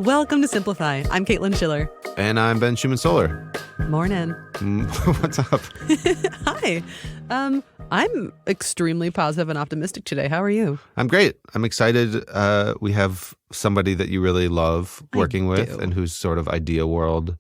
Welcome to Simplify. I'm Caitlin Schiller. And I'm Ben Schuman-Stoler. Morning. What's up? Hi. I'm extremely positive and optimistic today. How are you? I'm great. I'm excited. We have somebody that you really love working with and whose sort of idea world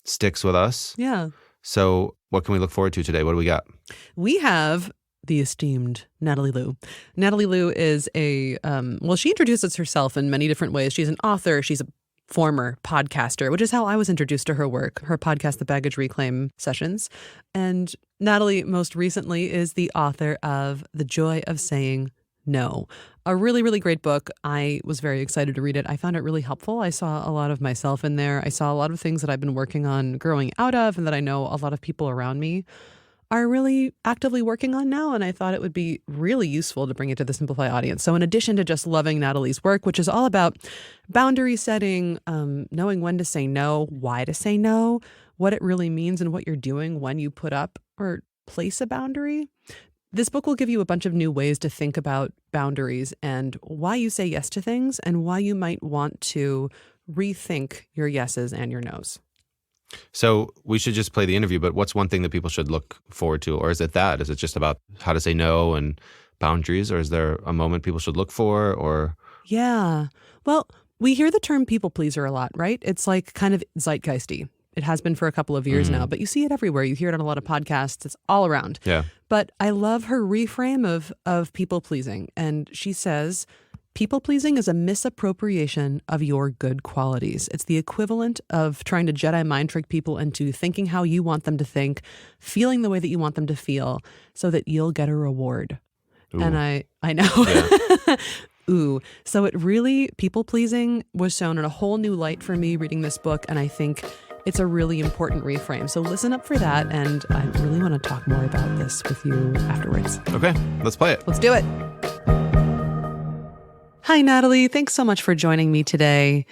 sticks with us. Yeah. So what can we look forward to today? What do we got? We have the esteemed Natalie Lue. Natalie Lue is she introduces herself in many different ways. She's an author. She's a former podcaster, which is how I was introduced to her work, her podcast, The Baggage Reclaim Sessions. And Natalie, most recently, is the author of The Joy of Saying No, a really, really great book. I was very excited to read it. I found it really helpful. I saw a lot of myself in there. I saw a lot of things that I've been working on growing out of and that I know a lot of people around me are really actively working on now. And I thought it would be really useful to bring it to the Simplify audience. So in addition to just loving Natalie's work, which is all about boundary setting, knowing when to say no, why to say no, what it really means and what you're doing when you put up or place a boundary, this book will give you a bunch of new ways to think about boundaries and why you say yes to things and why you might want to rethink your yeses and your nos. So we should just play the interview, but what's one thing that people should look forward to? Or is it that? Is it just about how to say no and boundaries? Or is there a moment people should look for? Or Yeah. Well, we hear the term people pleaser a lot, right? It's like kind of zeitgeisty. It has been for a couple of years now, but you see it everywhere. You hear it on a lot of podcasts. It's all around. Yeah. But I love her reframe of people pleasing. And she says, people pleasing is a misappropriation of your good qualities. It's the equivalent of trying to Jedi mind trick people into thinking how you want them to think, feeling the way that you want them to feel, so that you'll get a reward. Ooh. And I know. Yeah. Ooh. So it really, people pleasing was shown in a whole new light for me reading this book. And I think it's a really important reframe. So listen up for that. And I really want to talk more about this with you afterwards. Okay, let's play it. Let's do it. Hi, Natalie. Thanks so much for joining me today.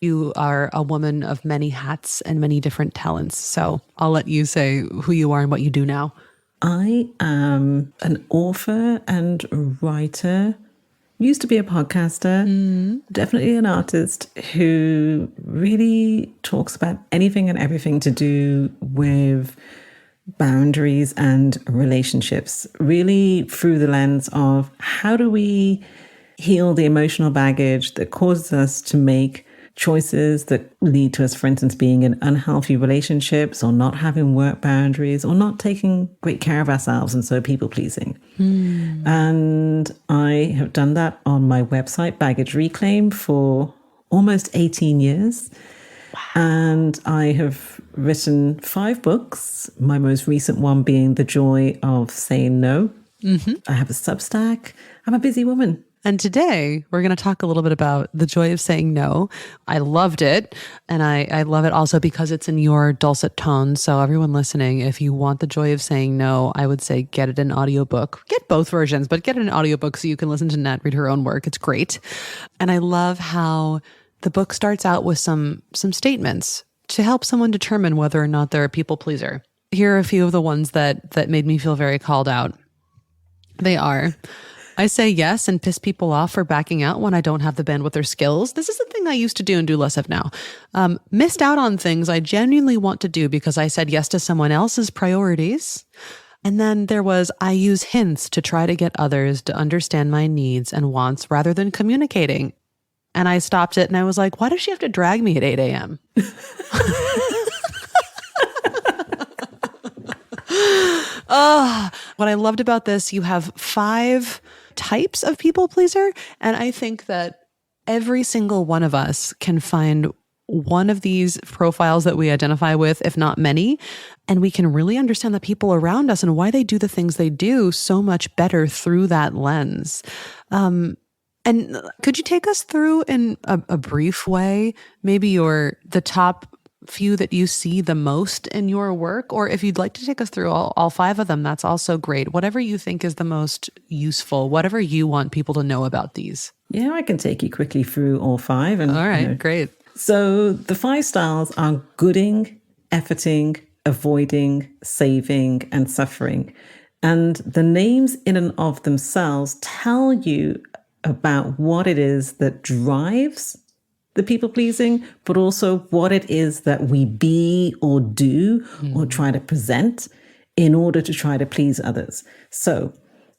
You are a woman of many hats and many different talents. So I'll let you say who you are and what you do now. I am an author and writer. Used to be a podcaster, definitely an artist who really talks about anything and everything to do with boundaries and relationships, really through the lens of how do we heal the emotional baggage that causes us to make choices that lead to us, for instance, being in unhealthy relationships or not having work boundaries or not taking great care of ourselves, and so people pleasing. And I have done that on my website, Baggage Reclaim, for almost 18 years. Wow. And I have written 5 books, my most recent one being The Joy of Saying No. I have a Substack. I'm a busy woman. And today we're going to talk a little bit about The Joy of Saying No. I loved it. And I love it also because it's in your dulcet tones. So everyone listening, if you want The Joy of Saying No, I would say get it in audiobook. Get both versions, but get it in audiobook so you can listen to Nat read her own work. It's great. And I love how the book starts out with some statements to help someone determine whether or not they're a people pleaser. Here are a few of the ones that made me feel very called out. They are: I say yes and piss people off for backing out when I don't have the bandwidth or skills. This is a thing I used to do and do less of now. Missed out on things I genuinely want to do because I said yes to someone else's priorities. And then there was, I use hints to try to get others to understand my needs and wants rather than communicating. And I stopped it and I was like, why does she have to drag me at 8 a.m.? What I loved about this, you have 5 types of people pleaser. And I think that every single one of us can find one of these profiles that we identify with, if not many, and we can really understand the people around us and why they do the things they do so much better through that lens. And could you take us through in a brief way, maybe the top few that you see the most in your work? Or if you'd like to take us through all 5 of them, that's also great. Whatever you think is the most useful, whatever you want people to know about these. Yeah, I can take you quickly through all 5. And, all right, great. So the 5 styles are gooding, efforting, avoiding, saving, and suffering. And the names in and of themselves tell you about what it is that drives the people pleasing, but also what it is that we be or do or try to present in order to try to please others. So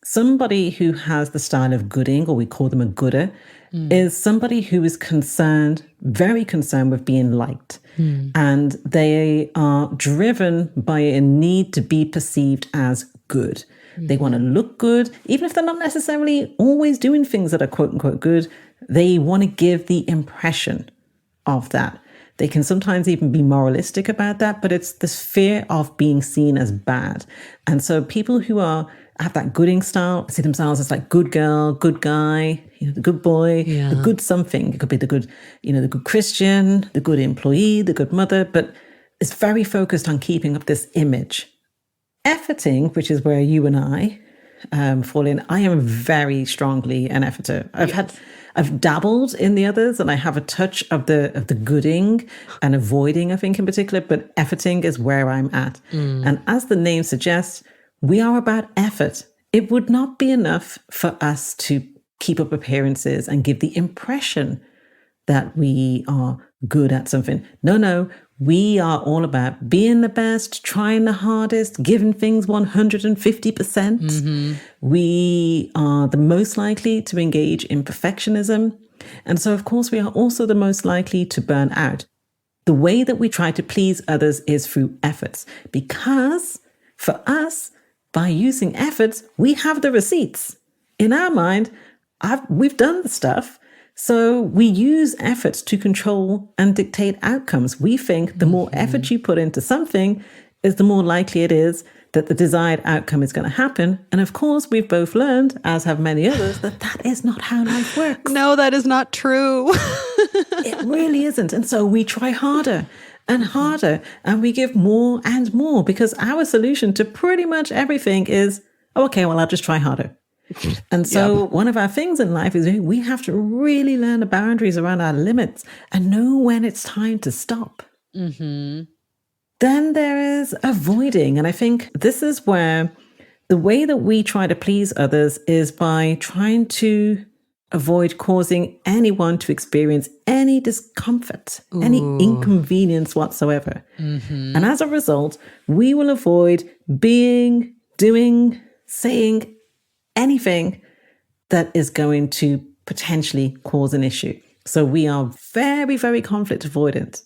somebody who has the style of gooding, or we call them a gooder, is somebody who is concerned, very concerned with being liked. And they are driven by a need to be perceived as good. They want to look good, even if they're not necessarily always doing things that are quote unquote good. They want to give the impression of that. They can sometimes even be moralistic about that, but it's this fear of being seen as bad. And so people who have that gooding style see themselves as like good girl, good guy, the good boy, the good something. It could be the good, the good Christian, the good employee, the good mother, but it's very focused on keeping up this image. Efforting, which is where you and I fall in. I am very strongly an efforter. I've dabbled in the others, and I have a touch of the gooding and avoiding, I think, in particular, but efforting is where I'm at. And as the name suggests, we are about effort. It would not be enough for us to keep up appearances and give the impression that we are good at something. No, we are all about being the best, trying the hardest, giving things 150%. We are the most likely to engage in perfectionism. And so, of course, we are also the most likely to burn out. The way that we try to please others is through efforts, because for us, by using efforts, we have the receipts. In our mind, we've done the stuff. So we use efforts to control and dictate outcomes. We think the more effort you put into something is the more likely it is that the desired outcome is going to happen. And of course, we've both learned, as have many others, that is not how life works. No, that is not true. It really isn't. And so we try harder and harder, and we give more and more, because our solution to pretty much everything is, okay, well, I'll just try harder. And so one of our things in life is we have to really learn the boundaries around our limits and know when it's time to stop. Then there is avoiding. And I think this is where the way that we try to please others is by trying to avoid causing anyone to experience any discomfort, any inconvenience whatsoever. And as a result, we will avoid being, doing, saying anything that is going to potentially cause an issue. So we are very, very conflict avoidant.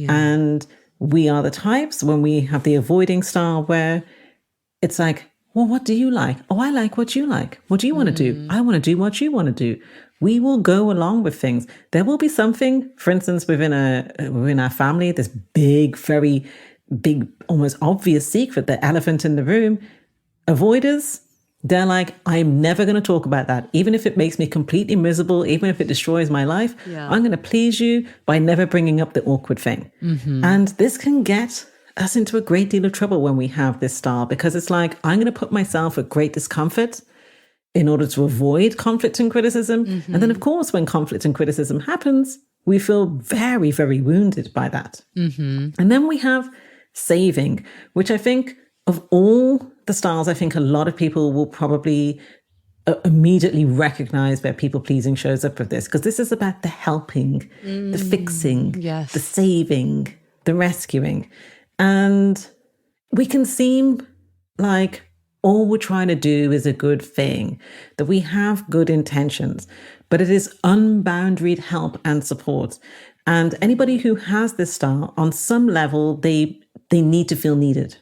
And we are the types, when we have the avoiding style, where it's like, well, what do you like? Oh, I like what you like. What do you want to do? I want to do what you want to do. We will go along with things. There will be something, for instance, within our family, this big, very big, almost obvious secret, the elephant in the room. Avoiders, they're like, I'm never going to talk about that. Even if it makes me completely miserable, even if it destroys my life, I'm going to please you by never bringing up the awkward thing. And this can get us into a great deal of trouble when we have this style, because it's like, I'm going to put myself at great discomfort in order to avoid conflict and criticism. And then, of course, when conflict and criticism happens, we feel very, very wounded by that. And then we have saving, which I think of all the styles, I think a lot of people will probably immediately recognize where people pleasing shows up with this, because this is about the helping, the fixing, the saving, the rescuing. And we can seem like all we're trying to do is a good thing, that we have good intentions, but it is unboundaried help and support. And anybody who has this style, on some level, they need to feel needed.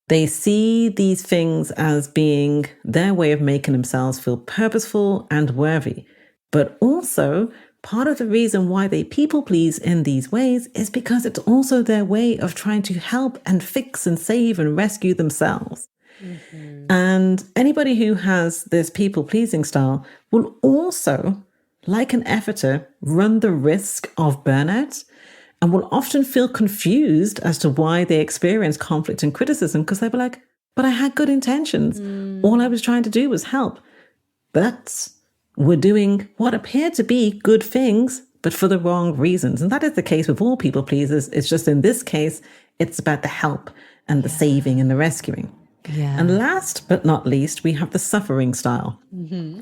They see these things as being their way of making themselves feel purposeful and worthy. But also, part of the reason why they people please in these ways is because it's also their way of trying to help and fix and save and rescue themselves. And anybody who has this people pleasing style will also, like an efforter, run the risk of burnout, and will often feel confused as to why they experience conflict and criticism, because they'll be like, but I had good intentions. All I was trying to do was help. But we're doing what appear to be good things, but for the wrong reasons. And that is the case with all people pleasers. It's just in this case, it's about the help and the saving and the rescuing. And last but not least, we have the suffering style,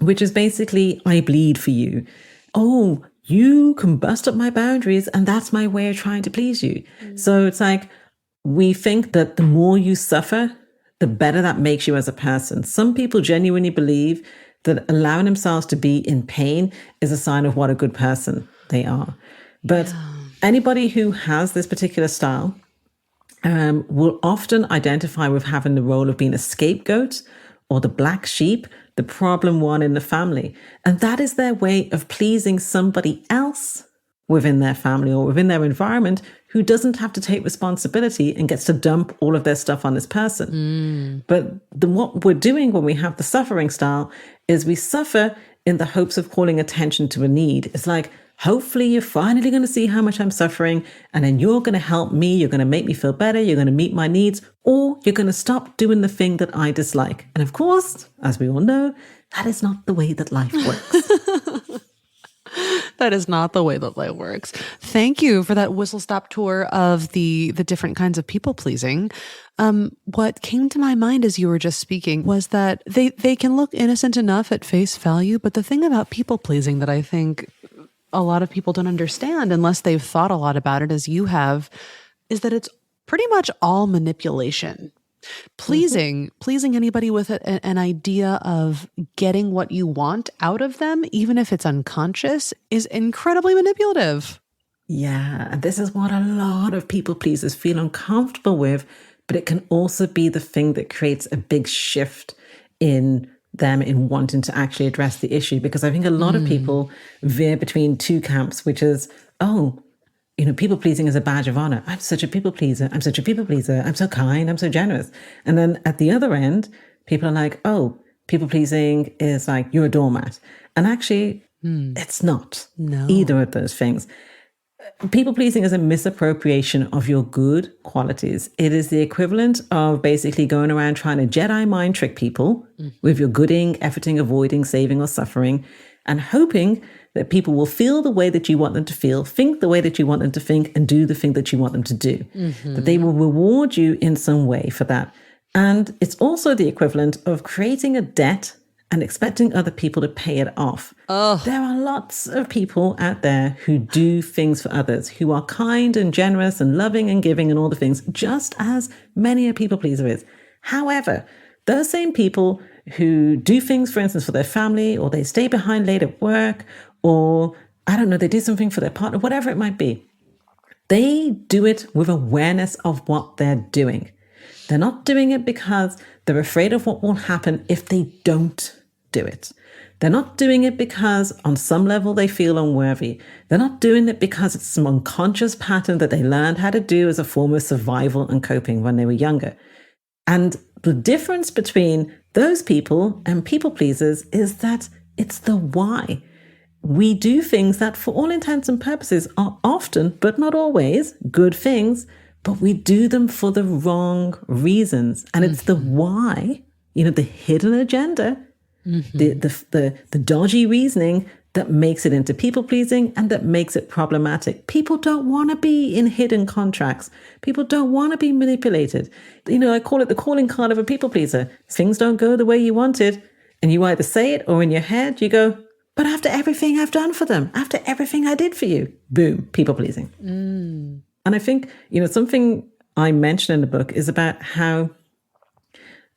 which is basically, I bleed for you. Oh, you can bust up my boundaries and that's my way of trying to please you. So it's like, we think that the more you suffer, the better that makes you as a person. Some people genuinely believe that allowing themselves to be in pain is a sign of what a good person they are. But anybody who has this particular style will often identify with having the role of being a scapegoat or the black sheep, the problem one in the family. And that is their way of pleasing somebody else within their family or within their environment who doesn't have to take responsibility and gets to dump all of their stuff on this person. But what we're doing when we have the suffering style is we suffer in the hopes of calling attention to a need. It's like, hopefully you're finally going to see how much I'm suffering, and then you're going to help me, you're going to make me feel better, you're going to meet my needs, or you're going to stop doing the thing that I dislike. And of course, as we all know, that is not the way that life works. That is not the way that life works. Thank you for that whistle-stop tour of the different kinds of people-pleasing. What came to my mind as you were just speaking was that they can look innocent enough at face value, but the thing about people-pleasing that I think a lot of people don't understand unless they've thought a lot about it as you have, is that it's pretty much all manipulation. Pleasing anybody with an idea of getting what you want out of them, even if it's unconscious, is incredibly manipulative. Yeah, and this is what a lot of people pleasers feel uncomfortable with, but it can also be the thing that creates a big shift in them in wanting to actually address the issue. Because I think a lot of people veer between two camps, which is, people pleasing is a badge of honor. I'm such a people pleaser. I'm such a people pleaser. I'm so kind. I'm so generous. And then at the other end, people are like, people pleasing is like, you're a doormat. And actually, it's not either of those things. People pleasing is a misappropriation of your good qualities. It is the equivalent of basically going around trying to Jedi mind trick people with your gooding, efforting, avoiding, saving, or suffering, and hoping that people will feel the way that you want them to feel, think the way that you want them to think, and do the thing that you want them to do. That they will reward you in some way for that. And it's also the equivalent of creating a debt and expecting other people to pay it off. There are lots of people out there who do things for others, who are kind and generous and loving and giving and all the things, just as many a people pleaser is. However, those same people who do things, for instance, for their family, or they stay behind late at work, or they did something for their partner, whatever it might be, they do it with awareness of what they're doing. They're not doing it because they're afraid of what will happen if they don't do it. They're not doing it because on some level they feel unworthy. They're not doing it because it's some unconscious pattern that they learned how to do as a form of survival and coping when they were younger. And the difference between those people and people pleasers is that it's the why. We do things that for all intents and purposes are often, but not always, good things, but we do them for the wrong reasons. And it's the why, the hidden agenda, the dodgy reasoning that makes it into people-pleasing and that makes it problematic. People don't want to be in hidden contracts. People don't want to be manipulated. I call it the calling card of a people-pleaser. Things don't go the way you wanted, and you either say it or in your head you go, but after everything I've done for them, after everything I did for you, boom, people-pleasing. And I think, something I mentioned in the book is about how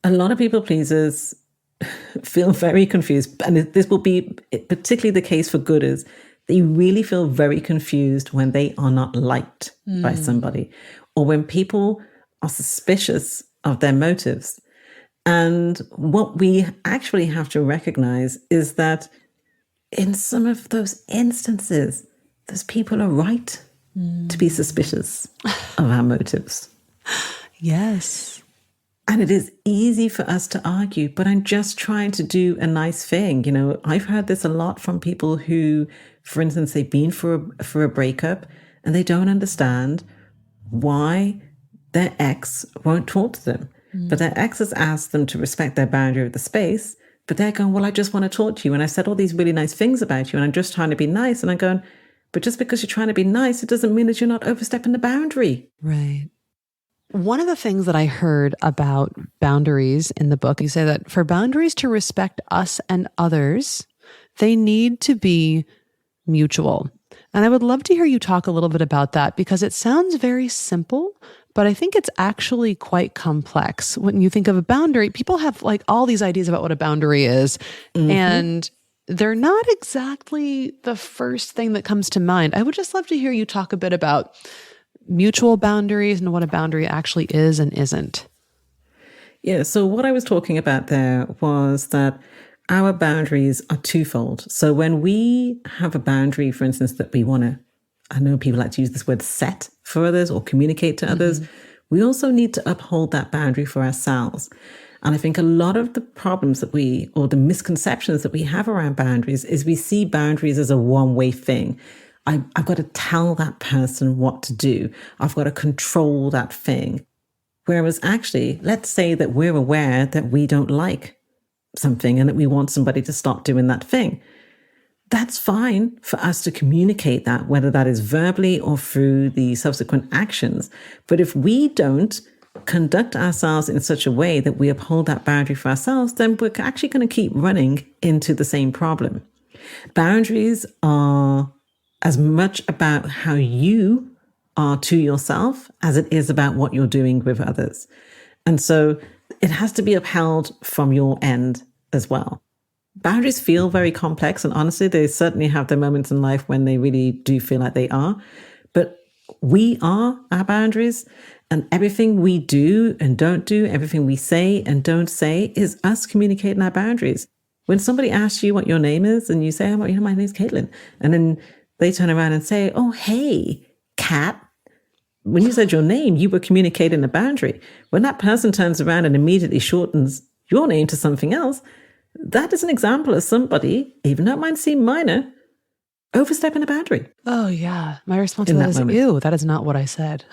a lot of people pleasers feel very confused. And this will be particularly the case for gooders. They really feel very confused when they are not liked by somebody, or when people are suspicious of their motives. And what we actually have to recognize is that in some of those instances, those people are right to be suspicious of our motives. Yes. And it is easy for us to argue, but I'm just trying to do a nice thing. I've heard this a lot from people who, for instance, they've been for a breakup and they don't understand why their ex won't talk to them. But their ex has asked them to respect their boundary of the space, but they're going, well, I just want to talk to you. And I said all these really nice things about you and I'm just trying to be nice. And I'm going, but just because you're trying to be nice, it doesn't mean that you're not overstepping the boundary. Right. One of the things that I heard about boundaries in the book, you say that for boundaries to respect us and others, they need to be mutual. And I would love to hear you talk a little bit about that because it sounds very simple, but I think it's actually quite complex. When you think of a boundary, people have like all these ideas about what a boundary is, and they're not exactly the first thing that comes to mind. I would just love to hear you talk a bit about mutual boundaries and what a boundary actually is and isn't. Yeah, so what I was talking about there was that our boundaries are twofold. So when we have a boundary, for instance, that we want to, I know people like to use this word set for others or communicate to others, we also need to uphold that boundary for ourselves. And I think a lot of the problems that or the misconceptions that we have around boundaries is we see boundaries as a one-way thing. I've got to tell that person what to do. I've got to control that thing. Whereas actually, let's say that we're aware that we don't like something and that we want somebody to stop doing that thing. That's fine for us to communicate that, whether that is verbally or through the subsequent actions. But if we don't conduct ourselves in such a way that we uphold that boundary for ourselves, then we're actually going to keep running into the same problem. Boundaries are as much about how you are to yourself as it is about what you're doing with others. And so it has to be upheld from your end as well. Boundaries feel very complex, and honestly, they certainly have their moments in life when they really do feel like they are. But we are our boundaries, and everything we do and don't do, everything we say and don't say is us communicating our boundaries. When somebody asks you what your name is and you say, oh, my name is Caitlin, and then they turn around and say, oh, hey, Kat. When you said your name, you were communicating a boundary. When that person turns around and immediately shortens your name to something else, that is an example of somebody, even though it might seem minor, overstepping a boundary. Oh, yeah. My response to that is, ew, that is not what I said.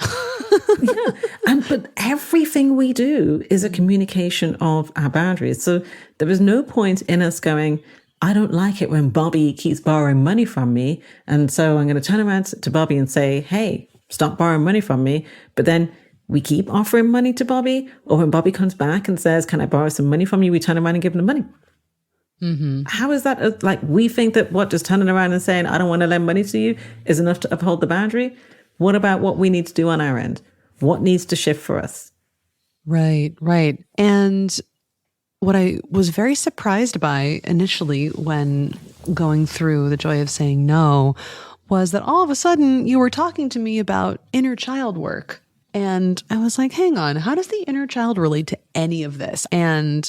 But everything we do is a communication of our boundaries. So there is no point in us going, I don't like it when Bobby keeps borrowing money from me. And so I'm going to turn around to Bobby and say, hey, stop borrowing money from me. But then we keep offering money to Bobby. Or when Bobby comes back and says, can I borrow some money from you? We turn around and give him the money. How is that? Like, we think that just turning around and saying, I don't want to lend money to you is enough to uphold the boundary. What about what we need to do on our end? What needs to shift for us? Right. And what I was very surprised by initially when going through the joy of saying no was that all of a sudden you were talking to me about inner child work. And I was like, hang on, how does the inner child relate to any of this? And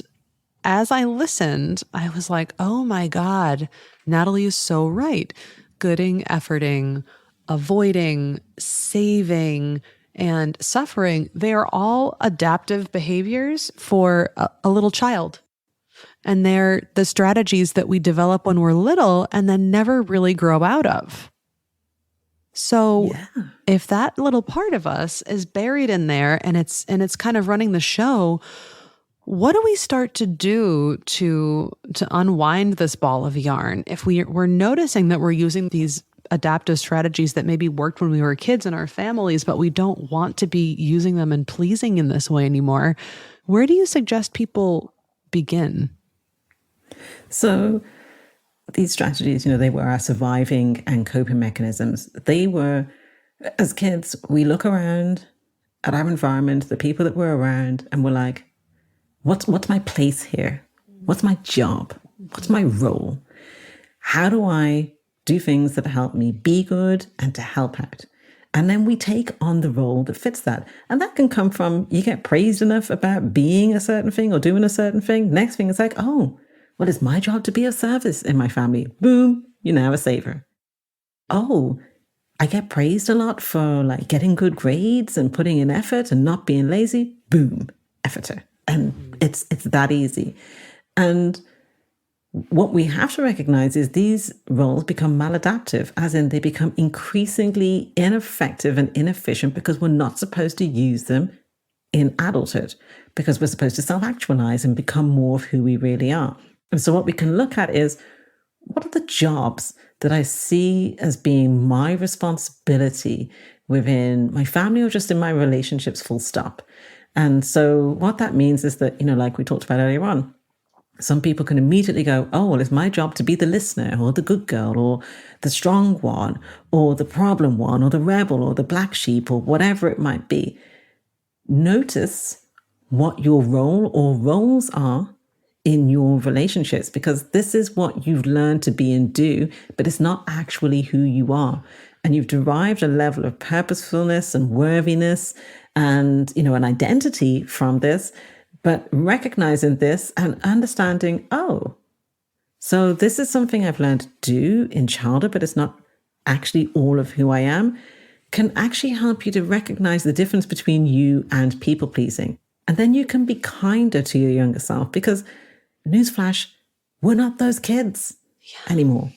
as I listened, I was like, oh my God, Natalie is so right. Gooding, efforting, avoiding, saving, and suffering, they are all adaptive behaviors for a little child. And they're the strategies that we develop when we're little and then never really grow out of. So if that little part of us is buried in there and it's kind of running the show, what do we start to do to unwind this ball of yarn? If we're noticing that we're using these adaptive strategies that maybe worked when we were kids in our families, but we don't want to be using them and pleasing in this way anymore, where do you suggest people begin? So these strategies, they were our surviving and coping mechanisms. They were, as kids, we look around at our environment, the people that we're around, and we're like, what's my place here? What's my job? What's my role? How do I do things that help me be good and to help out? And then we take on the role that fits that. And that can come from, you get praised enough about being a certain thing or doing a certain thing. Next thing is like, oh, well, it's my job to be of service in my family. Boom, you're now a saver. Oh, I get praised a lot for like getting good grades and putting in effort and not being lazy. Boom, efforter. And it's that easy. And what we have to recognize is these roles become maladaptive, as in they become increasingly ineffective and inefficient because we're not supposed to use them in adulthood, because we're supposed to self-actualize and become more of who we really are. And so what we can look at is, what are the jobs that I see as being my responsibility within my family or just in my relationships, full stop? And so what that means is that, like we talked about earlier on, Some people can immediately go, oh, well, it's my job to be the listener or the good girl or the strong one or the problem one or the rebel or the black sheep or whatever it might be. Notice what your role or roles are in your relationships, because this is what you've learned to be and do, but it's not actually who you are. And you've derived a level of purposefulness and worthiness and, an identity from this. But recognizing this and understanding, oh, so this is something I've learned to do in childhood, but it's not actually all of who I am, can actually help you to recognize the difference between you and people pleasing. And then you can be kinder to your younger self, because newsflash, we're not those kids anymore.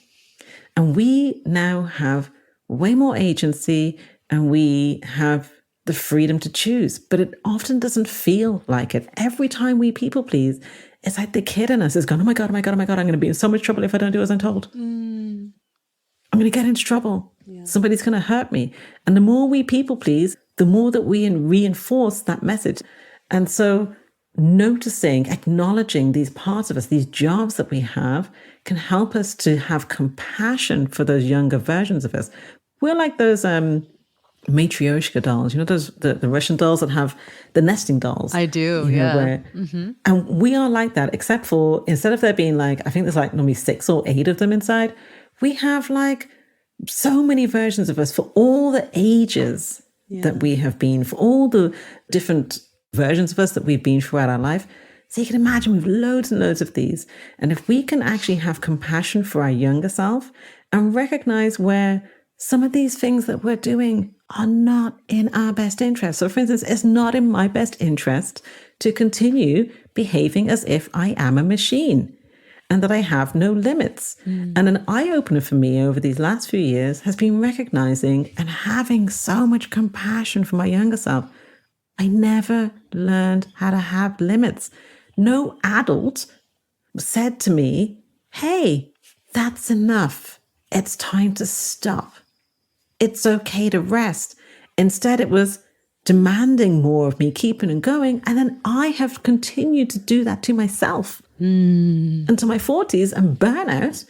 And we now have way more agency and we have the freedom to choose, but it often doesn't feel like it. Every time we people please, it's like the kid in us is going, oh my God, I'm going to be in so much trouble if I don't do as I'm told. I'm going to get into trouble. Yeah. Somebody's going to hurt me. And the more we people please, the more that we reinforce that message. And so noticing, acknowledging these parts of us, these jobs that we have, can help us to have compassion for those younger versions of us. We're like those matryoshka dolls, those the Russian dolls that have the nesting dolls. I do, yeah. And we are like that, except for instead of there being like, I think there's like normally 6 or 8 of them inside, we have like so many versions of us for all the ages that we have been, for all the different versions of us that we've been throughout our life. So you can imagine we've loads and loads of these. And if we can actually have compassion for our younger self and recognize where some of these things that we're doing are not in our best interest. So for instance, it's not in my best interest to continue behaving as if I am a machine and that I have no limits. And an eye-opener for me over these last few years has been recognizing and having so much compassion for my younger self. I never learned how to have limits. No adult said to me, hey, that's enough. It's time to stop. It's okay to rest. Instead, it was demanding more of me, keeping and going. And then I have continued to do that to myself into my 40s, and burnout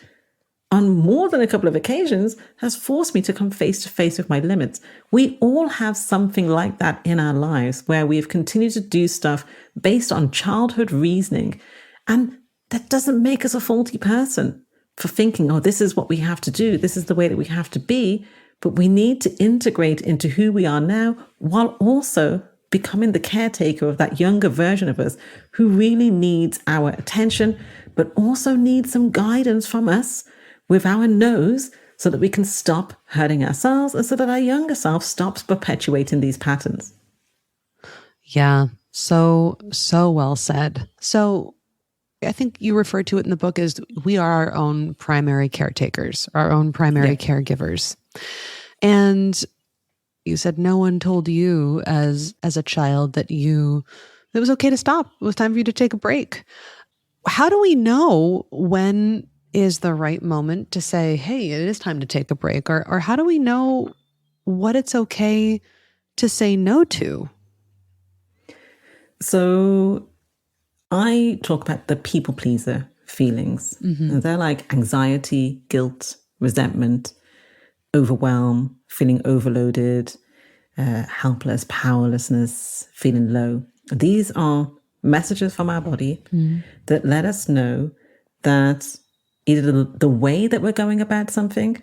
on more than a couple of occasions has forced me to come face to face with my limits. We all have something like that in our lives where we've continued to do stuff based on childhood reasoning. And that doesn't make us a faulty person for thinking, oh, this is what we have to do. This is the way that we have to be. But we need to integrate into who we are now while also becoming the caretaker of that younger version of us who really needs our attention, but also needs some guidance from us with our nose so that we can stop hurting ourselves and so that our younger self stops perpetuating these patterns. Yeah, so well said. So I think you referred to it in the book as we are our own primary caretakers, our own primary caregivers. And you said no one told you as a child that it was okay to stop. It was time for you to take a break. How do we know when is the right moment to say, hey, it is time to take a break? Or how do we know what it's okay to say no to? So I talk about the people pleaser feelings. And they're like anxiety, guilt, resentment, overwhelm, feeling overloaded, helpless, powerlessness, feeling low. These are messages from our body that let us know that either the way that we're going about something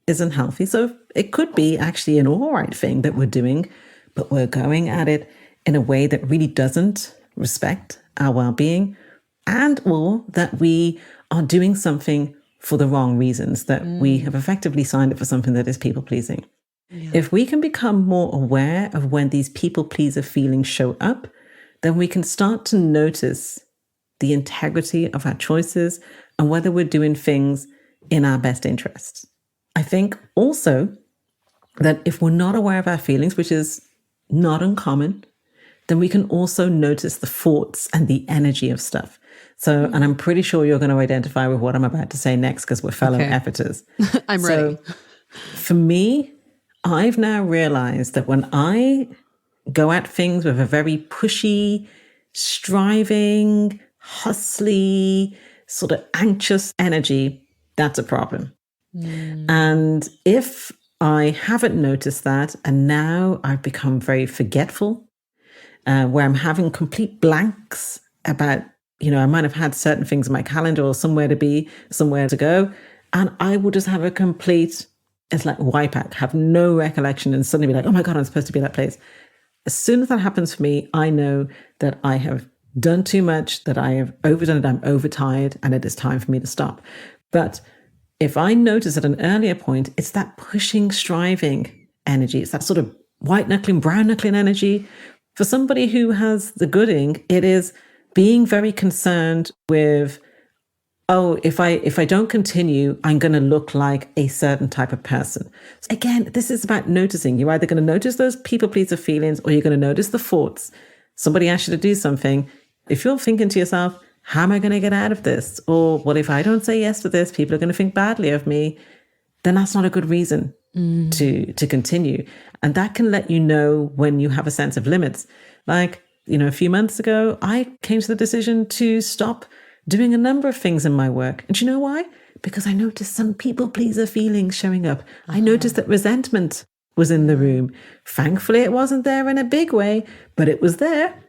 isn't healthy. So it could be actually an all right thing that we're doing, but we're going at it in a way that really doesn't respect our well-being, and or that we are doing something for the wrong reasons, that we have effectively signed up for something that is people-pleasing. Yeah. If we can become more aware of when these people-pleaser feelings show up, then we can start to notice the integrity of our choices and whether we're doing things in our best interests. I think also that if we're not aware of our feelings, which is not uncommon, then we can also notice the thoughts and the energy of stuff. So, and I'm pretty sure you're going to identify with what I'm about to say next because we're fellow efforters. I'm ready. For me, I've now realized that when I go at things with a very pushy, striving, hustly, sort of anxious energy, that's a problem. And if I haven't noticed that, and now I've become very forgetful, where I'm having complete blanks about, I might have had certain things in my calendar or somewhere to be, somewhere to go, and I will just have a complete, it's like wipeout, have no recollection, and suddenly be like, oh my God, I'm supposed to be at that place. As soon as that happens for me, I know that I have done too much, that I have overdone it, I'm overtired, and it is time for me to stop. But if I notice at an earlier point, it's that pushing, striving energy. It's that sort of white knuckling, brown knuckling energy. For somebody who has the gooding, it is being very concerned with, oh, if I don't continue, I'm going to look like a certain type of person. Again, this is about noticing. You're either going to notice those people pleaser feelings, or you're going to notice the thoughts. Somebody asked you to do something. If you're thinking to yourself, how am I going to get out of this? Or what if I don't say yes to this? People are going to think badly of me. Then that's not a good reason to continue. And that can let you know when you have a sense of limits. Like, a few months ago, I came to the decision to stop doing a number of things in my work. And you know why? Because I noticed some people pleaser feelings showing up. I noticed that resentment was in the room. Thankfully, it wasn't there in a big way, but it was there.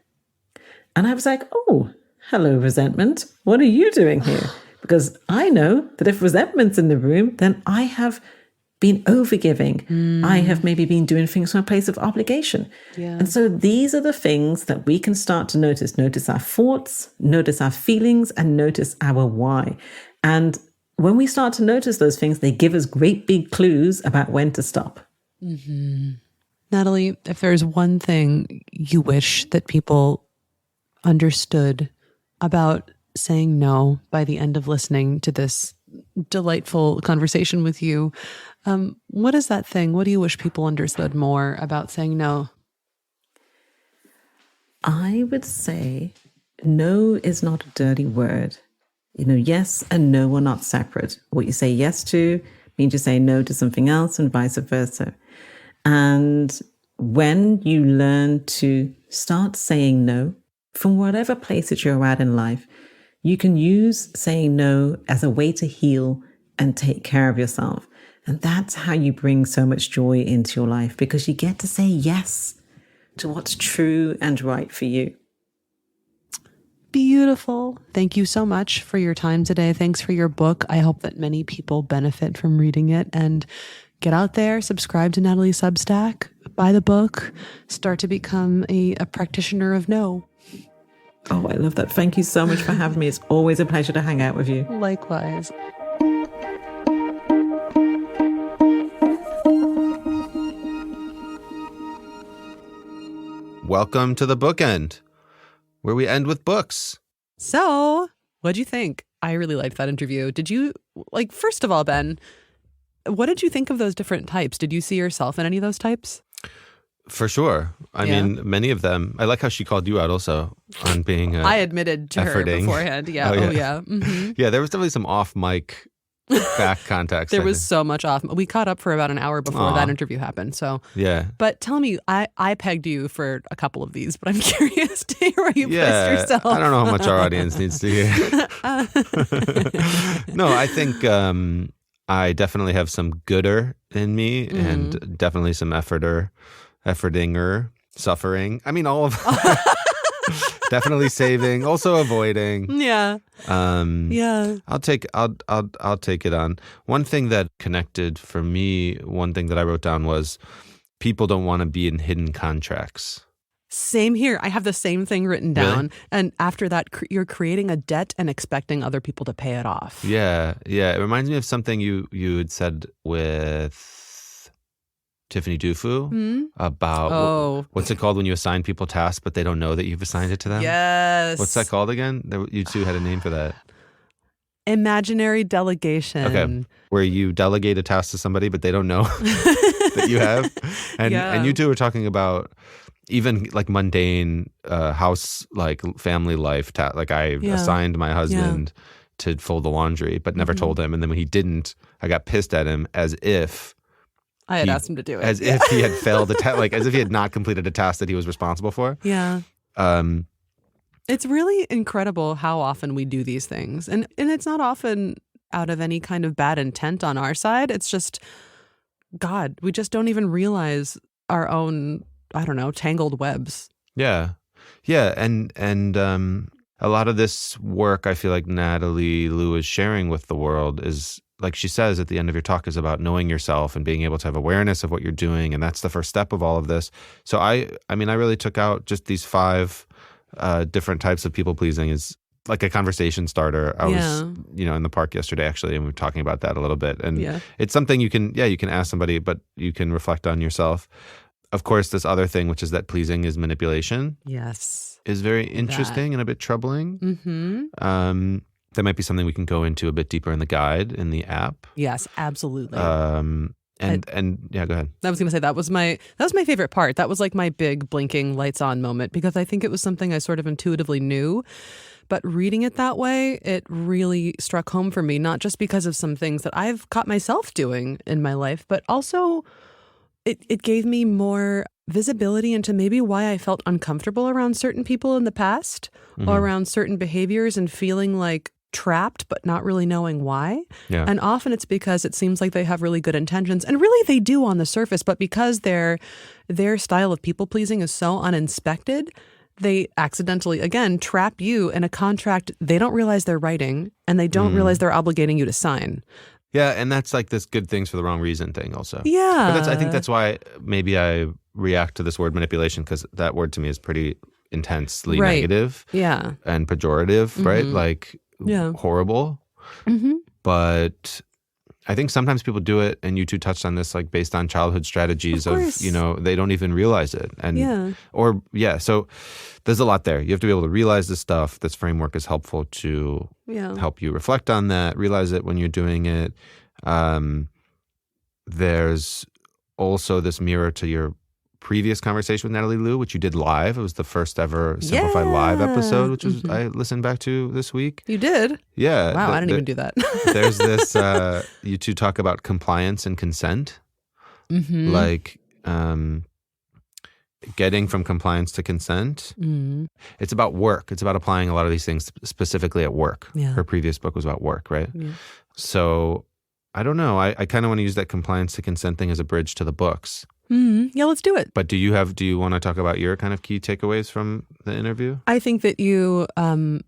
And I was like, oh, hello, resentment. What are you doing here? Because I know that if resentment's in the room, then I have been overgiving. I have maybe been doing things from a place of obligation. Yeah. And so these are the things that we can start to notice. Notice our thoughts, notice our feelings, and notice our why. And when we start to notice those things, they give us great big clues about when to stop. Natalie, if there's one thing you wish that people understood about saying no by the end of listening to this delightful conversation with you, what is that thing? What do you wish people understood more about saying no? I would say no is not a dirty word. Yes and no are not separate. What you say yes to means you say no to something else, and vice versa. And when you learn to start saying no from whatever place that you're at in life, you can use saying no as a way to heal and take care of yourself. And that's how you bring so much joy into your life, because you get to say yes to what's true and right for you. Beautiful. Thank you so much for your time today. Thanks for your book. I hope that many people benefit from reading it, and get out there, subscribe to Natalie's Substack, buy the book, start to become a practitioner of no. Oh, I love that. Thank you so much for having me. It's always a pleasure to hang out with you. Likewise. Welcome to the bookend, where we end with books. So, what'd you think? I really liked that interview. Did you, first of all, Ben, what did you think of those different types? Did you see yourself in any of those types? For sure. I mean, many of them. I like how she called you out also on being I admitted to her beforehand. Yeah. Oh, yeah. Mm-hmm. Yeah, there was definitely some off-mic back context. There was so much off. We caught up for about an hour before that interview happened. So yeah. But tell me, I pegged you for a couple of these, but I'm curious to hear where you placed yourself. I don't know how much our audience needs to hear. No, I think I definitely have some gooder in me, and definitely some effortinger, suffering. I mean, all of definitely saving, also avoiding. Yeah. Yeah. I'll take it on. One thing that connected for me, one thing that I wrote down was people don't want to be in hidden contracts. Same here. I have the same thing written down. Really? And after that, you're creating a debt and expecting other people to pay it off. Yeah. Yeah. It reminds me of something you had said with Tiffany Dufu about what's it called when you assign people tasks but they don't know that you've assigned it to them? Yes. What's that called again? You two had a name for that. Imaginary delegation. Okay. Where you delegate a task to somebody but they don't know that you have. And you two were talking about even like mundane house, like family life tasks. Like I assigned my husband to fold the laundry but never told him. And then when he didn't, I got pissed at him as if I had asked him to do it. As if he had failed a task, like as if he had not completed a task that he was responsible for. Yeah. It's really incredible how often we do these things. And it's not often out of any kind of bad intent on our side. It's just, God, we just don't even realize our own, I don't know, tangled webs. Yeah. Yeah. And a lot of this work I feel like Natalie Lue is sharing with the world is, like she says at the end of your talk, is about knowing yourself and being able to have awareness of what you're doing. And that's the first step of all of this. So I really took out just these 5 different types of people pleasing is like a conversation starter. I was, in the park yesterday actually, and we were talking about that a little bit. And it's something you can ask somebody, but you can reflect on yourself. Of course, this other thing, which is that pleasing is manipulation. Yes. Is very interesting and a bit troubling. Mm-hmm. That might be something we can go into a bit deeper in the guide in the app. Yes, absolutely. And yeah, go ahead. I was going to say that was my favorite part. That was like my big blinking lights on moment, because I think it was something I sort of intuitively knew. But reading it that way, it really struck home for me, not just because of some things that I've caught myself doing in my life, but also it gave me more visibility into maybe why I felt uncomfortable around certain people in the past, or around certain behaviors, and feeling like trapped but not really knowing why. Yeah. And often it's because it seems like they have really good intentions, and really they do on the surface, but because their style of people pleasing is so uninspected, they accidentally, again, trap you in a contract they don't realize they're writing, and they don't realize they're obligating you to sign. Yeah, and that's like this good things for the wrong reason thing also. Yeah. But I think that's why maybe I react to this word manipulation, because that word to me is pretty intensely negative and pejorative, right? Like horrible. Mm-hmm. But I think sometimes people do it, and you two touched on this, like based on childhood strategies of they don't even realize it. And so there's a lot there. You have to be able to realize this stuff. This framework is helpful to help you reflect on that, realize it when you're doing it. There's also this mirror to your previous conversation with Natalie Lue, which you did live. It was the first ever Simplified Live episode, which was I listened back to this week. You did? Yeah. Wow, I didn't even do that. There's this, you two talk about compliance and consent. Mm-hmm. Like getting from compliance to consent. Mm-hmm. It's about work. It's about applying a lot of these things specifically at work. Yeah. Her previous book was about work, right? Yeah. So I don't know. I kind of want to use that compliance to consent thing as a bridge to the books. Mm-hmm. Yeah, let's do it. But do you want to talk about your kind of key takeaways from the interview? I think that you kind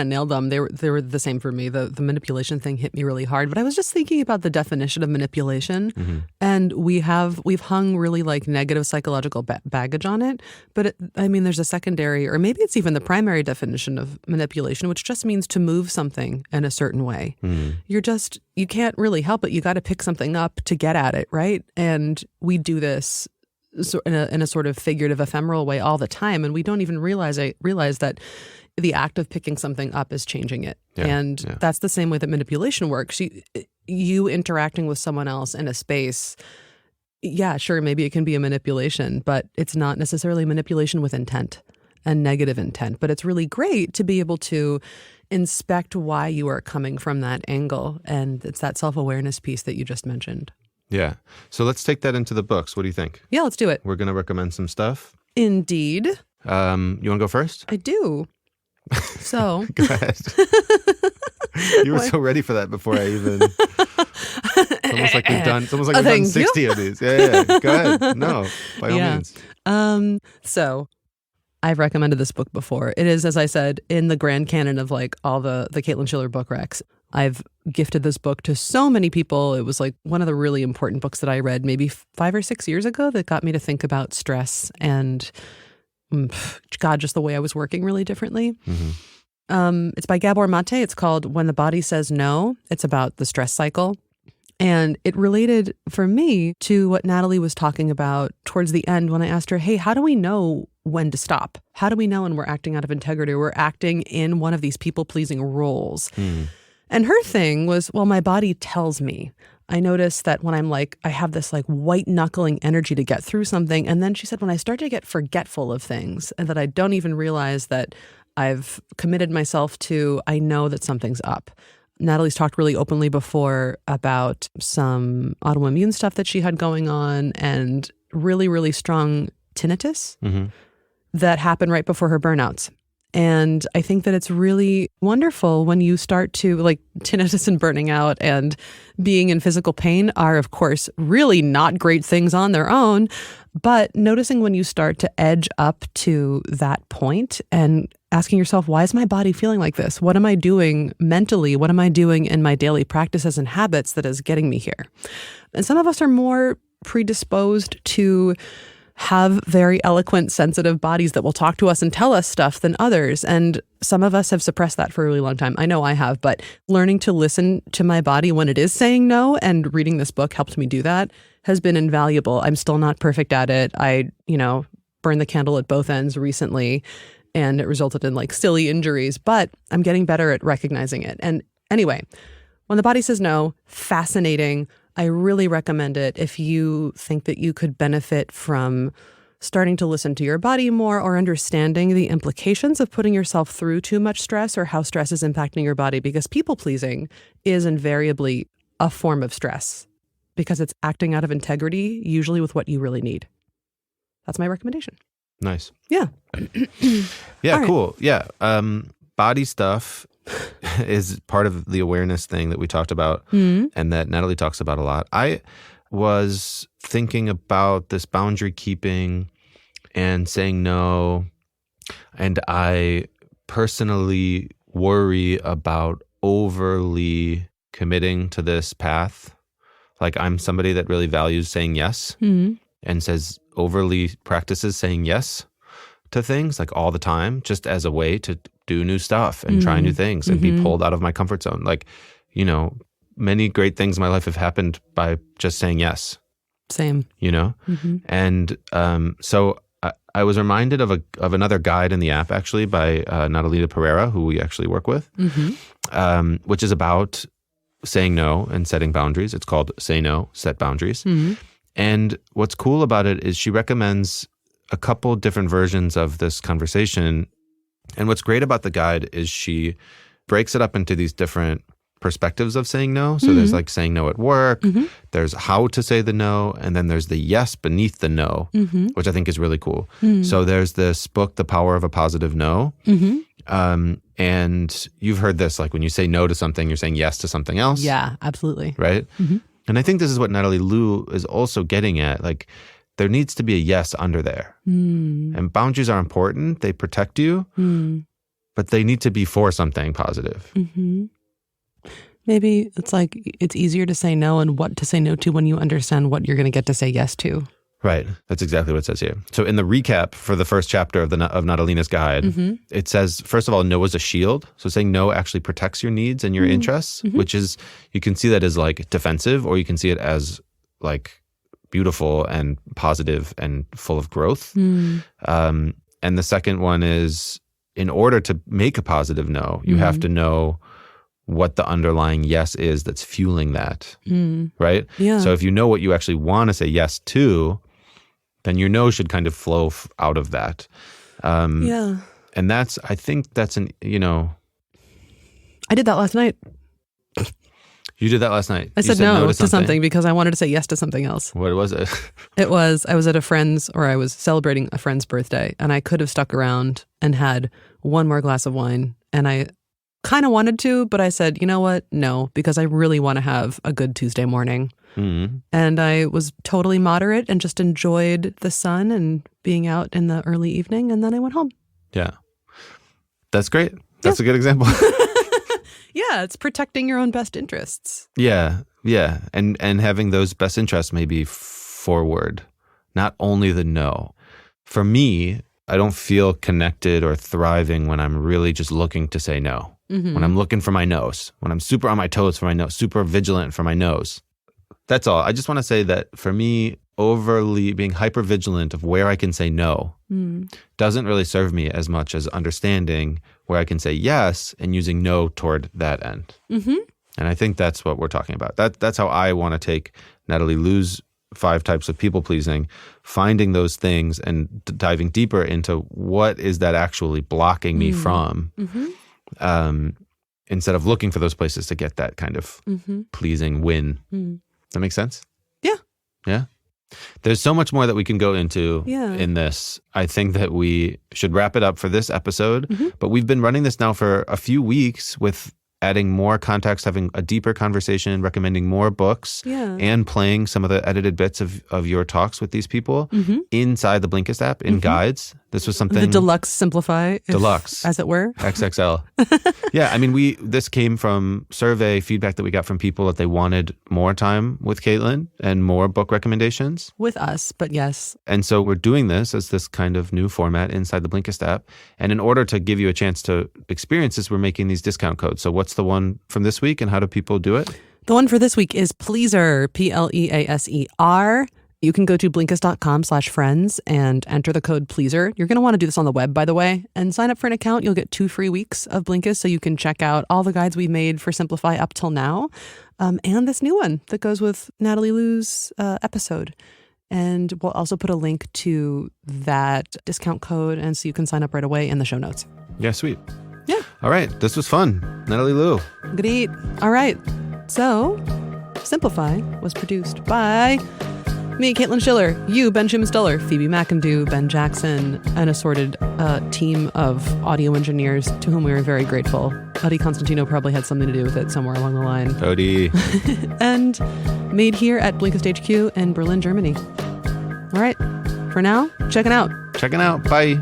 of nailed them. They were the same for me. The manipulation thing hit me really hard. But I was just thinking about the definition of manipulation, and we've hung really like negative psychological baggage on it. But there's a secondary, or maybe it's even the primary definition of manipulation, which just means to move something in a certain way. You can't really help it. You got to pick something up to get at it, right? And we do this in a sort of figurative, ephemeral way all the time, and we don't even realize that the act of picking something up is changing it. That's the same way that manipulation works. You interacting with someone else in a space, yeah, sure, maybe it can be a manipulation, but it's not necessarily manipulation with intent and negative intent. But it's really great to be able to inspect why you are coming from that angle, and it's that self-awareness piece that you just mentioned. Yeah. So let's take that into the books. What do you think? Yeah, let's do it. We're going to recommend some stuff. Indeed. You want to go first? I do. So. Go ahead. You were so ready for that before I even. It's almost like we've done 60 of these. Yeah. Go ahead. No, by all means. So I've recommended this book before. It is, as I said, in the grand canon of like all the Caitlin Schiller book recs. I've gifted this book to so many people. It was like one of the really important books that I read maybe 5 or 6 years ago that got me to think about stress and, God, just the way I was working really differently. Mm-hmm. It's by Gabor Mate. It's called When the Body Says No. It's about the stress cycle. And it related for me to what Natalie was talking about towards the end when I asked her, hey, how do we know when to stop? How do we know when we're acting out of integrity or we're acting in one of these people-pleasing roles? And her thing was, well, my body tells me. I notice that when I'm like, I have this like white knuckling energy to get through something. And then she said, when I start to get forgetful of things and that I don't even realize that I've committed myself to, I know that something's up. Natalie's talked really openly before about some autoimmune stuff that she had going on and really, really strong tinnitus that happened right before her burnouts. And I think that it's really wonderful when you start to, like, tinnitus and burning out and being in physical pain are, of course, really not great things on their own. But noticing when you start to edge up to that point and asking yourself, why is my body feeling like this? What am I doing mentally? What am I doing in my daily practices and habits that is getting me here? And some of us are more predisposed to have very eloquent, sensitive bodies that will talk to us and tell us stuff than others. And some of us have suppressed that for a really long time. I know I have, but learning to listen to my body when it is saying no and reading this book helped me do that has been invaluable. I'm still not perfect at it. I, burned the candle at both ends recently and it resulted in like silly injuries, but I'm getting better at recognizing it. And anyway, when the body says no, fascinating. I really recommend it if you think that you could benefit from starting to listen to your body more or understanding the implications of putting yourself through too much stress or how stress is impacting your body, because people pleasing is invariably a form of stress because it's acting out of integrity, usually with what you really need. That's my recommendation. Nice. Yeah. Yeah, cool. Yeah. Body stuff is part of the awareness thing that we talked about and that Natalie talks about a lot. I was thinking about this boundary keeping and saying no, and I personally worry about overly committing to this path. Like, I'm somebody that really values saying yes and says overly practices saying yes to things like all the time, just as a way to do new stuff and try new things and be pulled out of my comfort zone. Like, many great things in my life have happened by just saying yes. Same. And so I was reminded of another guide in the app, actually, by Natalie Lue, who we actually work with, which is about saying no and setting boundaries. It's called Say No, Set Boundaries. And what's cool about it is she recommends a couple different versions of this conversation. And what's great about the guide is she breaks it up into these different perspectives of saying no. So there's like saying no at work, there's how to say the no, and then there's the yes beneath the no, which I think is really cool. So there's this book, The Power of a Positive No. And you've heard this, like when you say no to something, you're saying yes to something else. Yeah, absolutely. Right? And I think this is what Natalie Lue is also getting at. Like, there needs to be a yes under there. And boundaries are important. They protect you, but they need to be for something positive. Maybe it's like it's easier to say no and what to say no to when you understand what you're going to get to say yes to. Right. That's exactly what it says here. So in the recap for the first chapter of Natalina's guide, it says, first of all, no is a shield. So saying no actually protects your needs and your interests, which is, you can see that as like defensive, or you can see it as like beautiful and positive and full of growth. And the second one is, in order to make a positive no, you have to know what the underlying yes is that's fueling that, right? Yeah. So if you know what you actually want to say yes to, then your no should kind of flow out of that. And I think that's I did that last night. You did that last night. I said no to something because I wanted to say yes to something else. What was it? I was at I was celebrating a friend's birthday, and I could have stuck around and had one more glass of wine, and I kind of wanted to, but I said, you know what? No, because I really want to have a good Tuesday morning. And I was totally moderate and just enjoyed the sun and being out in the early evening, and then I went home. Yeah. That's great. That's a good example. Yeah, it's protecting your own best interests. Yeah. And having those best interests maybe forward, not only the no. For me, I don't feel connected or thriving when I'm really just looking to say no. When I'm looking for my no's, when I'm super on my toes for my no, super vigilant for my no's. That's all. I just want to say that for me, overly being hyper vigilant of where I can say no doesn't really serve me as much as understanding where I can say yes and using no toward that end. And I think that's what we're talking about. That's how I want to take Natalie Lue's 5 types of people pleasing, finding those things and diving deeper into what is that actually blocking me from, instead of looking for those places to get that kind of pleasing win. That make sense? Yeah. Yeah? There's so much more that we can go into Yeah. in this. I think that we should wrap it up for this episode. But we've been running this now for a few weeks with adding more context, having a deeper conversation, recommending more books, and playing some of the edited bits of your talks with these people inside the Blinkist app in guides. This was something... The deluxe simplify. Deluxe. As it were. XXL. Yeah, I mean, this came from survey feedback that we got from people that they wanted more time with Caitlin and more book recommendations. With us, but yes. And so we're doing this as this kind of new format inside the Blinkist app. And in order to give you a chance to experience this, we're making these discount codes. So what's the one from this week and how do people do it? The one for this week is Pleaser, Pleaser. You can go to Blinkist.com/friends and enter the code Pleaser. You're going to want to do this on the web, by the way, and sign up for an account. You'll get 2 free weeks of Blinkist so you can check out all the guides we've made for Simplify up till now, and this new one that goes with Natalie Lue's episode. And we'll also put a link to that discount code, and so you can sign up right away in the show notes. Yeah, sweet. Yeah. All right. This was fun. Natalie Lue. Good eat. All right. So, Simplify was produced by me, Caitlin Schiller, you, Ben Schuman-Stoler, Phoebe McIndoe, Ben Jackson, an assorted team of audio engineers to whom we are very grateful. Adi Constantino probably had something to do with it somewhere along the line. Cody. And made here at Blinkist HQ in Berlin, Germany. All right. For now, checking out. Checking out. Bye.